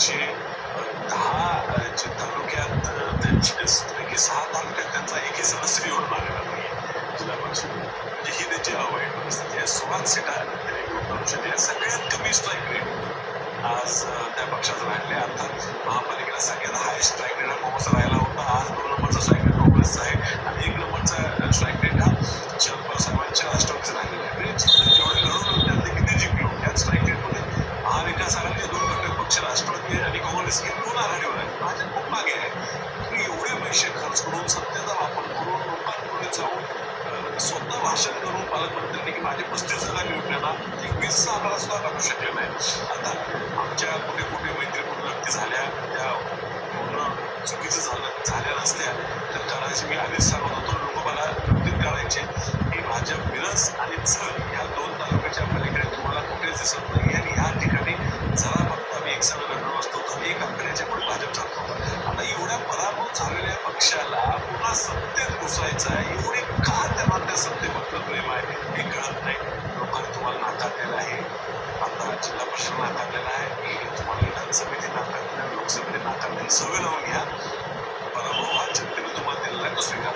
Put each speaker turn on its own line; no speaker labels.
जे 10 जे तालुक्यात त्यांची 6 तालुक्यात त्यांचा एकही सदस्य निवडून आलेला नाही जिल्हा परिषद. म्हणजे ही त्यांची वाईट परिस्थिती आहे. 16 सीटा त्यांनी निवडून आणू शकल्या. सगळ्यात कमी स्ट्राईक रेट आज त्या पक्षात राहिले. अर्थात महापालिकेला सगळ्यात हायस्ट स्ट्राईक रेट हा काँग्रेसचा राहिला होता. आज 2 नंबरचा स्ट्राईक रेट काँग्रेसचा आहे आणि 1 नंबरचा स्ट्राईक रेट हा शरद पवार साहेबांच्या राष्ट्रवादीचा राहिलेला आहे. म्हणजे जेवढे लढवलं त्यातले किती जिंकलो त्याच स्ट्राईक रेटमध्ये. महाविकास आघाडीचे 2 घटक पक्ष राष्ट्रवादी आणि काँग्रेस हे 2 आघाडीवर आहे. भाजप खूप मागे आहे. तुम्ही एवढे पैसे खर्च करून सत्तेचा वापर करून लोकांपुढे जाऊन स्वतः भाषण करून पालकमंत्र्यांनी की माझे 35 जागा निवडून येणार एक 20चा आकडा सुद्धा काढू शकले नाही. आता आमच्या कुठे कुठे मैत्रीपूर्ण व्यक्ती झाल्या त्या पूर्ण चुकीचं झाल्या नसत्या तर करायची मी आधीच सांगत होतो. लोक मला नक्कीच करायचे की भाजप मिरज आणि चल या 2 तालुक्याच्या पलीकडे तुम्हाला कुठेच दिसत नाही आणि या ठिकाणी जरा फक्त आम्ही एकसाथ लढलो असतो तर एक अंकण्याच्या पुढे भाजप चालतो होता. आता एवढ्या पराभूत झालेल्या पक्षाला पुन्हा सत्तेत घुसायचं आहे एवढे का त्यांना त्या सत्तेबद्दल प्रेम आहे हे कळत नाही. लोकांनी तुम्हाला नाकारलेलं आहे. आता जिल्हा परिषद नाकारलेला आहे. तुम्हाला विधानसभेने नाकारलेलं आहे. लोकसभेने नाकारलेलं. सवय लावून घ्या. पराभव हा जनतेने तुम्हाला दिलेला आहे तो स्वीकार.